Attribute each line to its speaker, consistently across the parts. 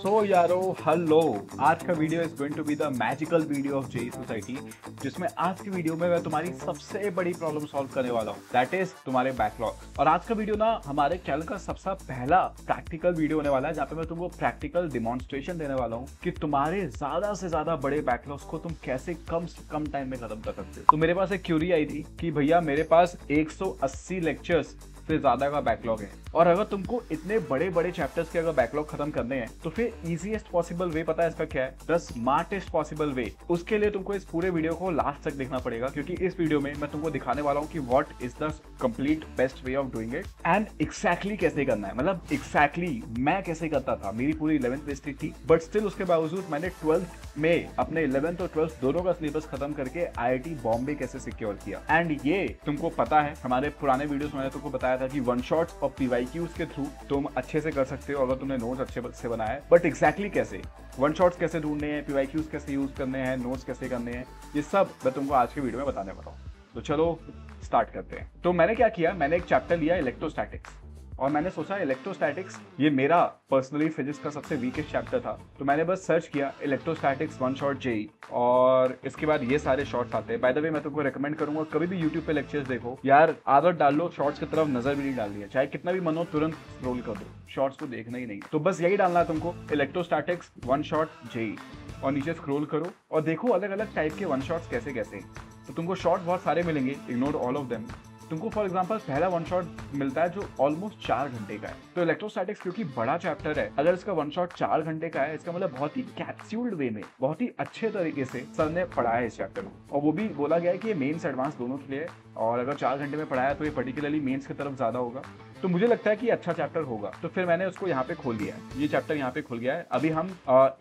Speaker 1: सो यारो हेलो, आज का video is going to be the magical video of JEE society, जिसमें आज की वीडियो में मैं तुम्हारी सबसे बड़ी प्रॉब्लम सॉल्व करने वाला हूँ, दैट इज तुम्हारे बैकलॉग। और आज का वीडियो ना हमारे चैनल का सबसे पहला प्रैक्टिकल वीडियो होने वाला है, जहाँ पे मैं तुमको प्रैक्टिकल डिमॉन्स्ट्रेशन देने वाला हूँ कि तुम्हारे ज्यादा से ज्यादा बड़े बैकलॉग्स को तुम कैसे कम से कम टाइम में खत्म कर सकते हो। तो मेरे पास एक क्यूरी आई थी कि भैया मेरे पास 180 लेक्चर्स से ज्यादा का बैकलॉग है, और अगर तुमको इतने बड़े बड़े चैप्टर्स के अगर बैकलॉग खत्म करने हैं तो फिर इजीएस्ट पॉसिबल वे पता है इसका क्या है? The smartest possible way. उसके लिए तुमको इस पूरे वीडियो को लास्ट तक देखना पड़ेगा, क्योंकि इस वीडियो में मैं तुमको दिखाने वाला हूँ कि what is the complete best way of doing it and exactly कैसे करना है। मतलब एक्जैक्टली मैं कैसे करता था। मेरी पूरी 11th वेस्टेड थी, बट स्टिल उसके बावजूद मैंने 12th में अपने 11th और 12th दोनों का सिलेबस खत्म करके IIT बॉम्बे कैसे सिक्योर किया। एंड ये तुमको पता है, हमारे पुराने वीडियोस में मैंने तुमको बताया था कि वन शॉट्स और PYQs के थ्रू तुम अच्छे से कर सकते हो अगर तुमने नोट्स अच्छे से बनाया है। बट एग्जैक्टली कैसे, वन शॉट्स कैसे ढूंढने हैं, PYQs कैसे यूज करने हैं, नोट्स कैसे करने हैं, ये सब मैं तुमको आज के वीडियो में बताने वाला हूँ। तो चलो स्टार्ट करते हैं। तो मैंने क्या किया, मैंने एक चैप्टर लिया इलेक्ट्रोस्टैटिक्स, और मैंने सोचा इलेक्ट्रोस्टैटिक्स ये मेरा पर्सनली फिजिक्स का सबसे वीकेस्ट चैप्टर था, तो मैंने बस सर्च किया इलेक्ट्रोस्टैटिक्स वन शॉट जेई, और इसके बाद ये सारे शॉर्ट्स आते हैं। बाय द वे मैं तुमको रेकमेंड करूंगा कभी भी यूट्यूब पे लेक्चर्स देखो यार, आदत डाल लो शॉर्ट्स की तरफ नजर भी नहीं डालनी है, चाहे कितना भी मन हो तुरंत स्क्रॉल कर दो, शॉर्ट्स को देखना ही नहीं। तो बस यही डालना है तुमको, इलेक्ट्रोस्टैटिक्स वन शॉट जेई, और नीचे स्क्रॉल करो और देखो अलग अलग टाइप के वन शॉट्स कैसे कैसे। तो तुमको शॉर्ट बहुत सारे मिलेंगे, इग्नोर ऑल ऑफ देम। तुमको फॉर एग्जांपल पहला वन शॉट मिलता है जो ऑलमोस्ट 4 घंटे का है। तो इलेक्ट्रोस्टैटिक्स क्योंकि बड़ा चैप्टर है, अगर इसका वन शॉट 4 घंटे का है, इसका मतलब बहुत ही कैप्सूल्ड वे में, बहुत ही अच्छे तरीके से सर ने पढ़ाया है इस चैप्टर को। और वो भी बोला गया है कि ये मेंस एडवांस दोनों के लिए है, और अगर 4 घंटे में पढ़ाया तो ये पर्टिकुलरली मेंस की तरफ ज्यादा होगा। तो मुझे लगता है कि अच्छा चैप्टर होगा, तो फिर मैंने उसको यहाँ पे खोल दिया है। ये चैप्टर यहाँ पे खुल गया है। अभी हम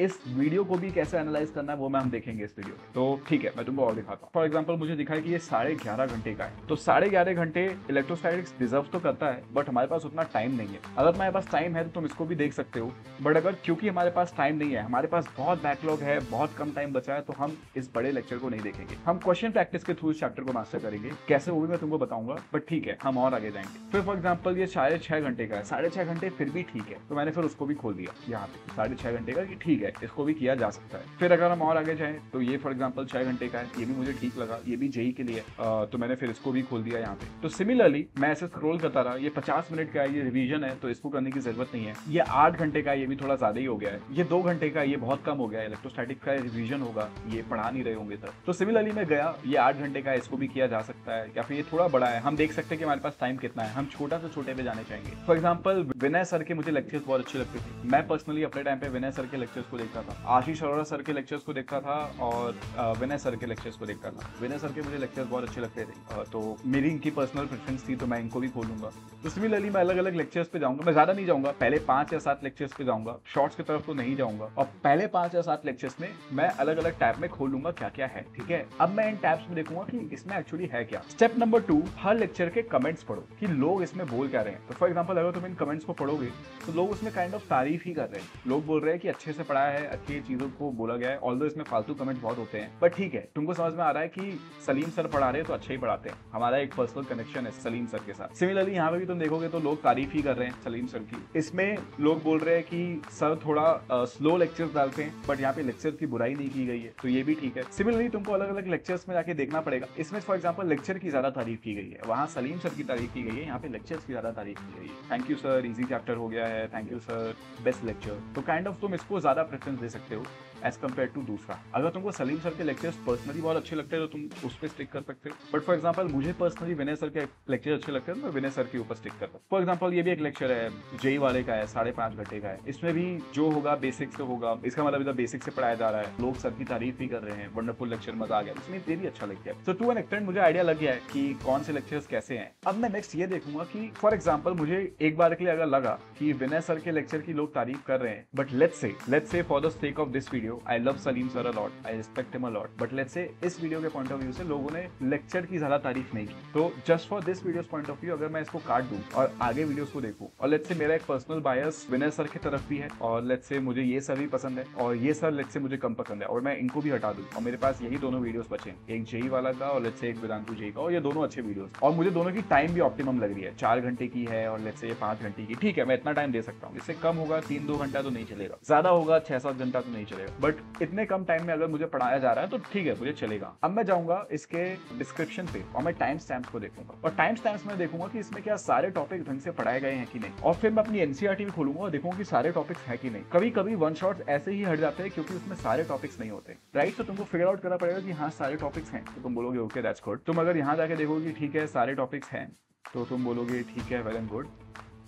Speaker 1: इस वीडियो को भी कैसे एनालाइज करना है वो मैं हम देखेंगे इस वीडियो में। तो ठीक है, मैं तुमको और दिखाता हूँ। फॉर एग्जाम्पल मुझे दिखा है कि ये 11.5 घंटे का है, तो 11.5 घंटे इलेक्ट्रोस्टैटिक्स डिजर्व तो करता है, बट हमारे पास उतना टाइम नहीं है। अगर हमारे पास टाइम है तो तुम इसको भी देख सकते हो, बट अगर क्योंकि हमारे पास टाइम नहीं है, हमारे पास बहुत बैकलॉग है, बहुत कम टाइम बचा है, तो हम इस बड़े लेक्चर को नहीं देखेंगे। हम क्वेश्चन प्रैक्टिस के थ्रू इस चैप्टर को मास्टर करेंगे, कैसे वो भी मैं तुमको बताऊंगा। बट ठीक है, हम और आगे जाएंगे। फिर फॉर एग्जाम्पल ये 6.5 घंटे का है, 6.5 घंटे फिर भी ठीक है, तो मैंने फिर उसको भी खोल दिया यहाँ पे 6.5 घंटे का, कि ठीक है इसको भी किया जा सकता है। फिर अगर हम और आगे जाएं तो ये फॉर एग्जाम्पल 6 घंटे का है, ये भी मुझे ठीक लगा, ये भी जेई के लिए, तो मैंने फिर इसको भी खोल दिया यहाँ पे। तो सिमिलरली मैं ऐसे स्क्रॉल करता रहा। ये 50 मिनट का है, ये रिवीजन है, तो इसको करने की जरूरत नहीं है। ये 8 घंटे का है, ये भी थोड़ा ज्यादा ही हो गया है। ये 2 घंटे का, ये बहुत कम हो गया है। इलेक्ट्रोस्टैटिक का रिवीजन होगा, ये पढ़ा नहीं रहे होंगे तब। तो सिमिलरली मैं गया, ये 8 घंटे का है, इसको भी किया जा सकता है, या फिर ये थोड़ा बड़ा है, हम देख सकते हैं कि हमारे पास टाइम कितना है, हम छोटा से छोटे पे जाने चाहेंगे। फॉर एग्जाम्पल विनय सर के मुझे लेक्चर्स बहुत अच्छे लगते थे। मैं पर्सनली अपने टाइम पे विनय सर के लेक्चर्स को देखता था, आशीष अरोड़ा सर के लेक्चर्स को देखता था, और विनय सर के लेक्चर्स को देखता था। विनय सर के मुझे लेक्चर्स बहुत अच्छे लगते थे, तो मेरी इनकी पर्सनल प्रेफरेंस थी, तो मैं इनको भी खोलूंगा। तो सिमिलरली मैं अलग अलग लेक्चर्स पे जाऊंगा, मैं ज्यादा नहीं जाऊंगा, पहले 5 या 7 लेक्चर्स पे जाऊंगा, शॉर्ट्स की तरफ तो नहीं जाऊंगा, और पहले 5 या 7 लेक्चर्स में मैं अलग अलग टैब में खोलूंगा क्या क्या है। ठीक है, अब मैं इन टैब्स में देखूंगा कि इसमें एक्चुअली है क्या। स्टेप नंबर 2, हर लेक्चर के कमेंट्स पढ़ो कि लोग इसमें बोल क्या रहे हैं। तो फॉर एग्जाम्पल अगर तुम इन कमेंट्स को पढ़ोगे तो लोग उसमें काइंड ऑफ तारीफ ही कर रहे हैं, लोग बोल रहे हैं कि अच्छे से पढ़ाया है, अच्छी चीजों को बोला गया है, ऑल्दो इसमें फालतू कमेंट बहुत होते हैं, बट ठीक है, तुमको समझ में आ रहा है कि सलीम सर पढ़ा रहे हैं तो अच्छा ही पढ़ाते हैं, हमारा एक पर्सनल कनेक्शन है सलीम सर के साथ। सिमिलरली यहाँ पे भी तुम देखोगे तो लोग तारीफ ही कर रहे हैं सलीम सर की। इसमें लोग बोल रहे हैं कि सर थोड़ा स्लो लेक्चर्स डालते हैं, बट यहाँ पे लेक्चर की बुराई नहीं की गई है, तो ये भी ठीक है। सिमिलरली तुमको अलग अलग लेक्चर्स में जाके देखना पड़ेगा। इसमें फॉर एग्जाम्पल लेक्चर की ज्यादा तारीफ की गई है, वहाँ सलीम सर की तारीफ की गई है, यहाँ पे लेक्चर्स की ज्यादा तारीफ की गई है। Thank you sir, easy chapter हो गया है, thank you sir, best lecture. तो काइंड ऑफ तुम इसको ज्यादा प्रेफरेंस दे सकते हो एज कम्पेयर टू दूसरा। अगर तुमको सलीम सर के लेक्चर्स पर्सनली बहुत अच्छे लगते हैं तो तुम उस पर स्टिक कर सकते हो, बट फॉर एग्जाम्पल मुझे पर्सनली विनय सर के लेक्चर अच्छे लगते हैं तो मैं विनय सर के ऊपर स्टिक करता हूँ। फॉर एग्जाम्पल ये भी एक लेक्चर है, जेई वाले का है, 5.5 घंटे का है। इसमें भी जो होगा बेसिक से होगा, इसका मतलब इधर बेसिक से पढ़ाया जा रहा है, लोग सर की तारीफ भी कर रहे हैं, वंडरफुल लेक्चर, मजा आ गया, इसमें ये भी अच्छा लग गया। तो टू एन एक्सटेंट मुझे आइडिया लग गया है कि कौन से लेक्चर्स कैसे हैं। अब मैं नेक्स्ट ये देखूंगा कि फॉर एग्जाम्पल मुझे एक बार के लिए अगर लगा कि विनय सर के लेक्चर की लोग तारीफ कर रहे हैं, but let's say for the sake of this video, I love Salim sir a lot, I respect him a lot, but let's say इस वीडियो के पॉइंट ऑफ व्यू से लोगों ने लेक्चर की ज्यादा तारीफ नहीं की, तो just for this videos point of view अगर मैं इसको काट दूं और आगे वीडियोस को देखूं, और लेट्स से मेरा एक पर्सनल बायस विनय सर की तरफ भी है, और लेट्स से मुझे ये सर भी पसंद है, और ये सर लेट्स से मुझे कम पसंद है, और मैं इनको भी हटा दूं, और मेरे पास यही दोनों वीडियोस बचे हैं, एक जेई वाला का और लेट्स से एक वेदांतु जेई का, और ये दोनों अच्छे वीडियोस, और मुझे दोनों की टाइम भी ऑप्टिमम लग रही है, 4 घंटे की है और लेट्स से ये 5 घंटे की, ठीक है मैं इतना टाइम दे सकता हूँ। इससे कम होगा 3-2 घंटा तो नहीं चलेगा, ज्यादा होगा 6-7 घंटा तो नहीं चलेगा, बट इतने कम टाइम में अगर मुझे पढ़ाया जा रहा है तो ठीक है मुझे चलेगा। अब मैं जाऊंगा इसके डिस्क्रिप्शन पे और मैं टाइम स्टैम्प्स को देखूंगा, और टाइम स्टैम्प्स में देखूंगा कि इसमें क्या सारे टॉपिक ढंग से पढ़ाए गए हैं कि नहीं, और फिर मैं अपनी एनसीईआरटी भी खोलूंगा और देखूंगा कि सारे टॉपिक्स हैं कि नहीं। कभी कभी वन शॉट्स ऐसे ही हट जाते हैं क्योंकि उसमें सारे टॉपिक्स नहीं होते, राइट। तो तुमको फिगर आउट करना पड़ेगा कि हाँ सारे टॉपिक्स हैं, तो तुम बोलोगे ओके दैट्स गुड। तुम अगर यहाँ जाके देखोगे ठीक है सारे टॉपिक्स हैं, तो तुम बोलोगे ठीक है well and good.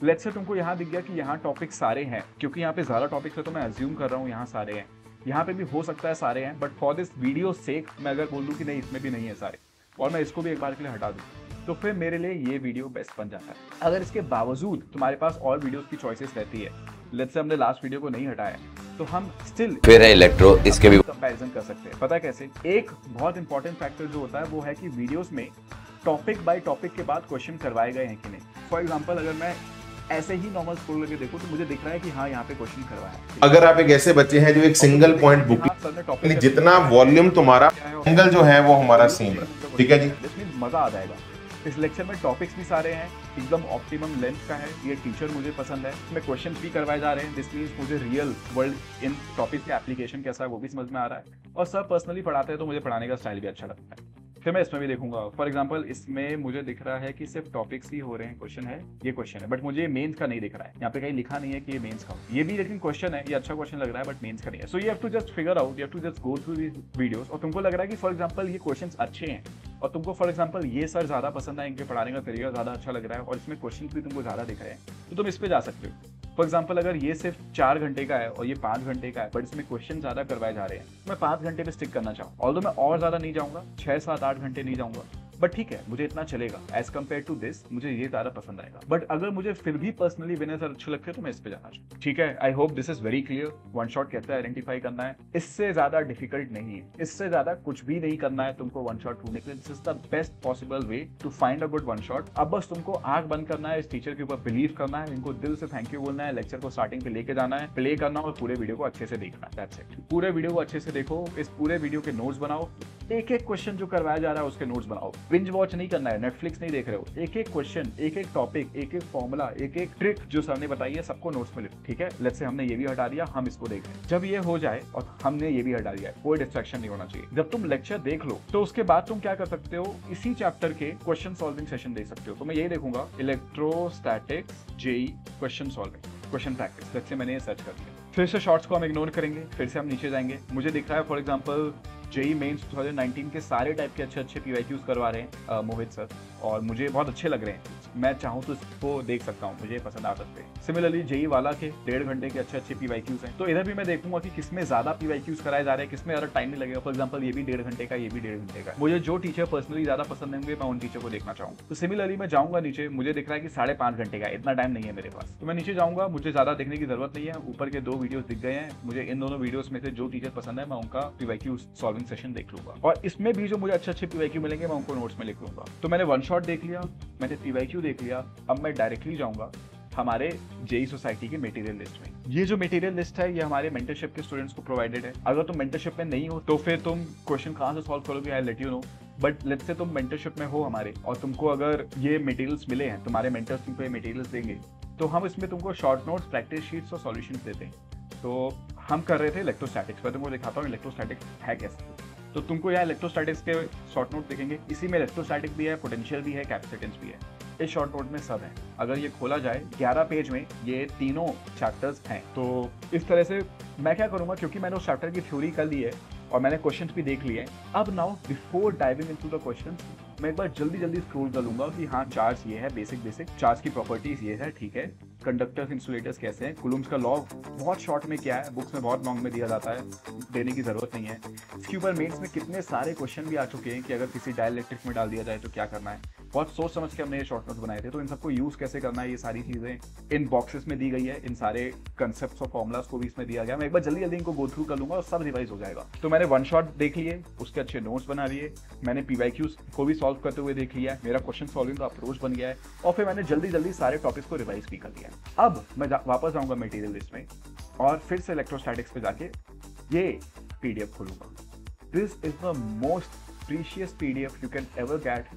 Speaker 1: Let's say तुमको यहाँ दिख गया कि यहाँ टॉपिक सारे हैं, क्योंकि यहाँ पे ज्यादा टॉपिक्स है तो मैं अज्यूम कर रहा हूँ यहाँ सारे हैं। यहाँ पे भी हो सकता है सारे हैं, बट फॉर दिस वीडियो सेक मैं अगर बोल दूँ कि नहीं इसमें भी नहीं है सारे, और मैं इसको भी एक बार के लिए हटा दूँ, तो फिर मेरे लिए ये वीडियो बेस्ट बन जाता है। अगर इसके बावजूद तुम्हारे पास और वीडियोस की चॉइसेस रहती है, लेट्स से हमने लास्ट वीडियो को नहीं हटाया, तो हम स्टिल
Speaker 2: फिर है इलेक्ट्रो, इसके भी
Speaker 1: कंपैरिजन कर सकते हैं। पता है कैसे? एक बहुत इंपॉर्टेंट फैक्टर जो होता है वो है कि वीडियोस में टॉपिक बाय टॉपिक के बाद क्वेश्चन करवाए गए हैं कि नहीं। फॉर एग्जांपल अगर मैं ऐसे ही नॉर्मल स्क्रॉल करके देखूं तो मुझे दिख रहा है कि हाँ यहाँ पे क्वेश्चन करवाया है।
Speaker 3: अगर आप एक ऐसे बच्चे हैं जो एक सिंगल पॉइंट बुक, जितना वॉल्यूम तुम्हारा एंगल जो है वो हमारा सेम है, ठीक है जी,
Speaker 1: मजा आ जाएगा। इस लेक्चर में टॉपिक्स भी सारे हैं, एकदम ऑप्टिमम लेंथ का है, ये टीचर मुझे पसंद है, इसमें क्वेश्चन भी करवाए जा रहे हैं, दिस मींस मुझे रियल वर्ल्ड इन टॉपिक के एप्लीकेशन कैसा है वो भी समझ में आ रहा है, और सर पर्सनली पढ़ाते हैं तो मुझे पढ़ाने का स्टाइल भी अच्छा लगता है। फिर मैं इसमें भी देखूंगा, फॉर एग्जांपल इसमें मुझे दिख रहा है कि सिर्फ टॉपिक्स ही हो रहे हैं, क्वेश्चन है, ये क्वेश्चन है, बट मुझे ये मेंस का नहीं दिख रहा है, यहाँ पे कहीं लिखा नहीं है कि ये मेंस का, ये भी लेकिन क्वेश्चन है, ये अच्छा क्वेश्चन लग रहा है बट मेंस का नहीं है। So you have to just figure out, you have to just go through these videos, और तुमको लग रहा है कि फॉर एग्जांपल ये क्वेश्चंस अच्छे हैं और तुमको फॉर एग्जांपल ये सर ज्यादा पसंद है, इनके पढ़ाने का तरीका ज्यादा अच्छा लग रहा है और इसमें क्वेश्चन भी तुमको ज्यादा दिख रहे हैं, तो तुम इस पे जा सकते हो। फॉर एग्जाम्पल अगर ये सिर्फ 4 घंटे का है और ये 5 घंटे का है, बट इसमें क्वेश्चन ज्यादा करवाए जा रहे हैं, मैं 5 घंटे पे स्टिक करना चाहूँ, ऑल्दो मैं और ज्यादा नहीं जाऊंगा, 6-7-8 घंटे नहीं जाऊंगा, बट ठीक है मुझे इतना चलेगा एज कम्पेयर टू दिस, मुझे ये ज्यादा पसंद आएगा। बट अगर मुझे फिर भी पर्सनली विनर सर अच्छे लगते हैं तो मैं इस पे जाना चाहूँ, ठीक है। I hope this is very clear. One shot कैसे आइडेंटिफाई करना है, इससे ज्यादा डिफिकल्ट नहीं है, इससे ज्यादा कुछ भी नहीं करना है तुमको वन शॉट ढूंढने के लिए। This is the best possible way to find a good one shot. अब बस तुमको आंख बंद करना है, इस टीचर के ऊपर बिलीव करना है, इनको दिल से थैंक यू बोलना है, लेक्चर को स्टार्टिंग पे लेके जाना है, प्ले करना और पूरे वीडियो को अच्छे से देखना है, दैट्स इट। पूरे वीडियो को अच्छे से देखो, इस पूरे वीडियो के नोट्स बनाओ, एक एक क्वेश्चन जो करवाया जा रहा है उसके नोट्स बनाओ, बिंज वॉच नहीं करना है, नेटफ्लिक्स नहीं देख रहे हो, एक एक क्वेश्चन, एक एक टॉपिक, एक एक फॉर्मूला, एक एक ट्रिक जो सर ने बताई है सबको नोट्स में लिखो, ठीक है। लेट्स से हमने ये भी हटा दिया, हम इसको देख रहे हैं। जब ये हो जाए और हमने ये भी हटा दिया, कोई डिस्ट्रैक्शन नहीं होना चाहिए। जब तुम लेक्चर देख लो तो उसके बाद तुम क्या कर सकते हो, इसी चैप्टर के क्वेश्चन सॉल्विंग सेशन देख सकते हो। तो मैं यही देखूंगा, electrostatics JEE question solving, question practice. Let's say मैंने ये सर्च कर लिया, फिर से शॉर्ट्स को हम इग्नोर करेंगे, फिर से हम नीचे जाएंगे। मुझे दिख रहा है फॉर एग्जांपल जेई मेंस 2019 के सारे टाइप के अच्छे पीवाईक्यूज करवा रहे हैं मोहित सर, और मुझे बहुत अच्छे लग रहे हैं। मैं चाहूँ तो इसको देख सकता हूँ, मुझे पसंद आ सकते हैं। सिमिलरली जेई वाला के 1.5 घंटे के अच्छे पीवाईक्यूज हैं, तो इधर भी मैं देखूंगा कि किसमें ज्यादा पीवाईक्यूज कराए जा रहे हैं, किसमें ज्यादा टाइम नहीं लगेगा। फॉर एग्जांपल ये भी 1.5 घंटे का, ये भी 1.5 घंटे का। मुझे जो टीचर पर्सनली ज्यादा पसंद होंगे मैं उन टीचर को देखना चाहूँ। तो सिमिलरली मैं जाऊंगा नीचे, मुझे दिख रहा है कि 5.5 घंटे का, इतना टाइम नहीं है मेरे पास, तो मैं नीचे जाऊंगा, मुझे ज्यादा देखने की जरूरत नहीं है। ऊपर के 2 वीडियोस दिख गए हैं, मुझे इन दोनों वीडियोस में से जो टीचर पसंद है मैं उनका पीवाईक्यू सॉल्विंग सेशन देख लूंगा, और इसमें भी जो मुझे अच्छे पीवाईक्यू मिलेंगे मैं उनको नोट्स में लिख लूंगा। तो मैंने वन शॉट देख लिया, मैंने पीवाईक्यू देख लिया, अब मैं डायरेक्टली जाऊंगा हमारे जेई सोसाइटी के मटेरियल लिस्ट में। ये जो मटेरियल लिस्ट है ये हमारे मेंटरशिप के स्टूडेंट्स को प्रोवाइडेड है। अगर तुम मेंटरशिप में नहीं हो तो फिर तुम क्वेश्चन कहाँ से सॉल्व करोगे, I let you know. But let's say तुम मेंटरशिप में हो हमारे, और तुमको अगर ये मटेरियल्स मिले हैं, तुम्हारे मेंटर्स तुमको ये मटेरियल्स देंगे, तो हम इसमें तुमको शॉर्ट नोट्स, प्रैक्टिस शीट्स और सॉल्यूशंस देते हैं। तो हम कर रहे थे इलेक्ट्रोस्टैटिक्स, मैं तुमको दिखाता हूँ इलेक्ट्रोस्टैटिक्स है कैसे। तो तुमको यहाँ इलेक्ट्रोस्टैटिक्स के शॉर्ट नोट दिखेंगे, इसी में इलेक्ट्रोस्टैटिक भी है, पोटेंशियल भी है, कैपेसिटेंस भी है। इस शॉर्ट नोट में सब है। अगर ये खोला जाए 11 पेज में ये तीनों चैप्टर्स हैं। तो इस तरह से मैं क्या करूँगा, क्योंकि मैंने उस चैप्टर की थ्योरी कर ली है और मैंने क्वेश्चंस भी देख लिए। अब now before diving into the questions मैं एक बार जल्दी स्क्रॉल कर लूंगा कि हाँ चार्ज ये है, बेसिक चार्ज की प्रॉपर्टीज ये है, ठीक है। कंडक्टर्स इंसुलेटर्स कैसे हैं, कुलम्स का लॉ बहुत शॉर्ट में क्या है, बुक्स में बहुत लॉन्ग में दिया जाता है, देने की जरूरत नहीं है। इसके ऊपर मेंस में कितने सारे क्वेश्चन भी आ चुके हैं कि अगर किसी डाइलेक्ट्रिक में डाल दिया जाए तो क्या करना है। बहुत सोच समझ के हमने ये शॉर्ट नोट बनाए थे, तो इन सबको यूज कैसे करना है, ये सारी चीजें इन बॉक्सेस में दी गई है। इन सारे कंसेप्ट्स और फॉर्मुलास को भी इसमें दिया गया। मैं एक बार जल्दी इनको गो थ्रू कर लूंगा और सब रिवाइज हो जाएगा। तो मैंने वन शॉट देख लिए, उसके अच्छे नोट्स बना लिए, मैंने पीवाईक्यूज को भी सॉल्व करते हुए देख लिया, मेरा क्वेश्चन सॉल्विंग का अप्रोच बन गया है, और फिर मैंने जल्दी सारे टॉपिक्स को रिवाइज भी कर लिया। अब मैं वापस जाऊंगा मटेरियल लिस्ट में और फिर से इलेक्ट्रोस्टैटिक्स पे जाके ये पीडीएफ खोलूंगा। This is the most precious PDF you can ever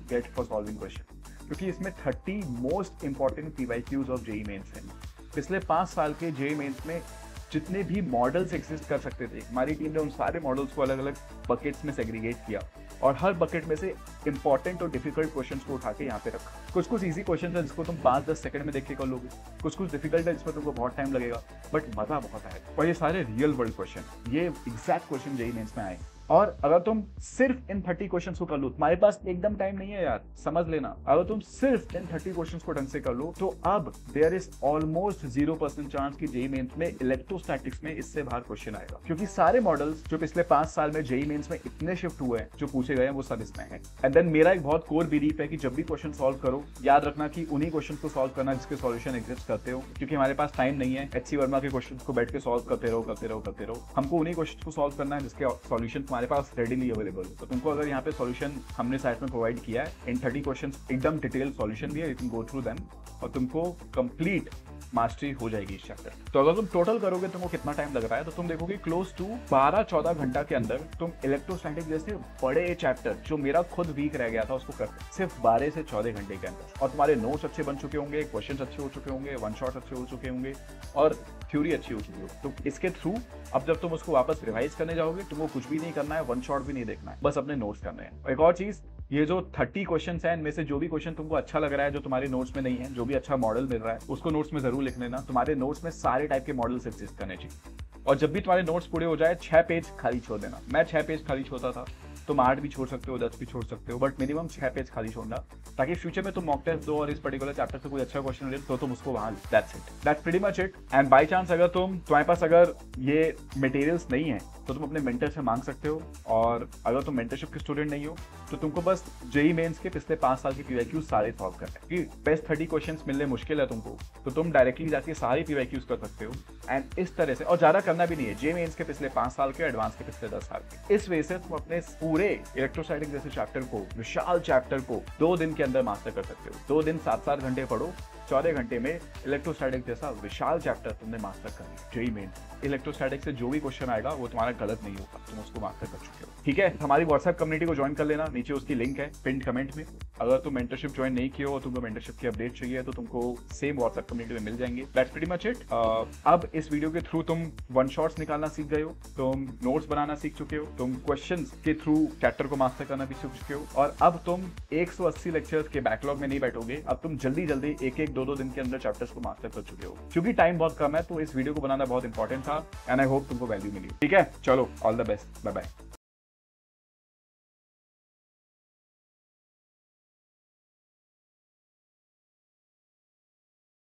Speaker 1: get for solving question. क्योंकि इसमें 30 most important PYQs of JEE mains हैं। पिछले 5 साल के जेईई मेंस में जितने भी मॉडल्स एग्जिस्ट कर सकते थे, हमारी टीम ने उन सारे मॉडल्स को अलग अलग बकेट्स में सेग्रीगेट किया और हर बकेट में से इंपॉर्टेंट और डिफिकल्ट क्वेश्चंस को उठा के यहाँ पे रखा। कुछ इजी क्वेश्चंस हैं जिसको तुम 5-10 सेकंड में देख के कर लोगे, कुछ डिफिकल्ट है जिसमें तुमको बहुत टाइम लगेगा, बट मजा बहुत आएगा। और ये सारे रियल वर्ल्ड क्वेश्चन, ये एग्जैक्ट क्वेश्चन जेईई मेंस में आए। और अगर तुम सिर्फ इन 30 क्वेश्चंस को कर लो, तुम्हारे पास एकदम टाइम नहीं है यार, समझ लेना, अगर तुम सिर्फ इन 30 क्वेश्चंस को ढंग से कर लो तो अब देयर इज ऑलमोस्ट 0% चांस कि जेईई मेंस में इलेक्ट्रोस्टैटिक्स में इससे बाहर क्वेश्चन आएगा, क्योंकि सारे मॉडल्स जो पिछले 5 साल में जेईई मेंस में इतने शिफ्ट हुए हैं, जो पूछे गए हैं, वो सब इसमें है। एंड देन मेरा एक बहुत कोर बिलीफ है कि जब भी क्वेश्चन सॉल्व करो, याद रखना कि उन्हीं क्वेश्चन को सॉल्व करना जिसके सॉल्यूशन एग्जिस्ट करते हो, क्योंकि हमारे पास टाइम नहीं है एचसी वर्मा के क्वेश्चन को बैठ के सॉल्व करते रहो। हमको उन्हीं क्वेश्चन को सॉल्व करना है जिसके सॉल्यूशन तुम्हारे पास रेडीली अवेलेबल। तो तुमको अगर यहाँ पे सॉल्यूशन हमने साइट में प्रोवाइड किया है, इन 30 क्वेश्चंस एकदम डिटेल सॉल्यूशन भी है, you can go through them और तुमको कंप्लीट मास्टरी हो जाएगी इस चैप्टर। तो अगर तुम टोटल करोगे तुमको कितना टाइम लग रहा है, तो तुम देखोगे क्लोज टू 12-14 घंटा के अंदर तुम इलेक्ट्रोस्टैटिक जैसे बड़े चैप्टर जो मेरा खुद वीक रह गया था उसको करते सिर्फ 12 से 14 घंटे के अंदर। और तुम्हारे नोट्स अच्छे बन चुके होंगे, क्वेश्चन अच्छे हो चुके होंगे, वन शॉट अच्छे हो चुके होंगे और थ्योरी अच्छी हो चुकी हो। तो इसके थ्रू अब जब तुम उसको वापस रिवाइज करने जाओगे, तुमको कुछ भी नहीं करना है, वन शॉट भी नहीं देखना है, बस अपने नोट्स करने हैं। और एक और चीज, ये जो 30 क्वेश्चंस हैं, इनमें से जो भी क्वेश्चन तुमको अच्छा लग रहा है, जो तुम्हारे नोट्स में नहीं है, जो भी अच्छा मॉडल मिल रहा है, उसको नोट्स में जरूर लिख लेना। तुम्हारे नोट्स में सारे टाइप के मॉडल्स एग्जिस्ट करने चाहिए। और जब भी तुम्हारे नोट्स पूरे हो जाए, 6 पेज खाली छोड़ देना। मैं 6 पेज खाली छोड़ता था, तुम 8 भी छोड़ सकते हो, 10 भी छोड़ सकते हो, बट मिनिमम 6 पेज खाली छोड़ना, ताकि फ्यूचर में तुम मॉक टेस्ट दो और इस पर्टिकुलर चैप्टर से कोई अच्छा क्वेश्चन ले तो तुम उसको वहां, that's it, that's pretty much it. And by chance अगर तुम्हारे पास अगर ये मटेरियल्स नहीं है तो तुम अपने मेंटर से मांग सकते हो। और अगर तुम मेंटरशिप के स्टूडेंट नहीं हो तो तुमको बस जेईई मेंस के पिछले 5 साल के पीवाईक्यूज सारे सॉल्व करने हैं। बेस्ट 30 क्वेश्चंस मिलने मुश्किल है तुमको, तो तुम डायरेक्टली जाके सारे पीवाईक्यूज कर सकते हो। एंड इस तरह से, और ज्यादा करना भी नहीं है, जेईई मेंस के पिछले 5 साल के, एडवांस के पिछले 10 साल के। इस वजह से तुम अपने पूरे इलेक्ट्रोस्टैटिक जैसे चैप्टर को, विशाल चैप्टर को 2 दिन के अंदर मास्टर कर सकते हो। 2 दिन 7-7 घंटे पढ़ो, 14 घंटे में इलेक्ट्रोस्टैटिक जैसा विशाल चैप्टर तुमने मास्टर कर लिया। जेईई मेंस इलेक्ट्रोस्टैटिक से जो भी क्वेश्चन आएगा वो तुम्हारा गलत नहीं होगा, तुम उसको मास्टर कर चुके हो। ठीक है, हमारी व्हाट्सएप कम्युनिटी को ज्वाइन कर लेना, नीचे उसकी लिंक है पिन कमेंट में। अगर तुम मेंटरशिप ज्वाइन नहीं किए हो, तुमको मेंटरशिप की अपडेट चाहिए तो तुमको सेम व्हाट्सएप कम्युनिटी में मिल जाएंगे। That's pretty much it. अब इस वीडियो के थ्रू तुम वन शॉट्स निकालना सीख गए हो, तुम नोट्स बनाना सीख चुके हो, तुम क्वेश्चंस के थ्रू चैप्टर को मास्टर करना भी सीख चुके हो, और अब तुम 180 लेक्चर्स के बैकलॉग में नहीं बैठोगे। अब तुम जल्दी 1-2 दिन के अंदर चैप्टर्स को मास्टर कर चुके हो। क्योंकि टाइम बहुत कम है तो इस वीडियो को बनाना बहुत इंपॉर्टेंट था, एंड आई होप तुमको वैल्यू मिली। ठीक है, चलो, all the best, bye bye.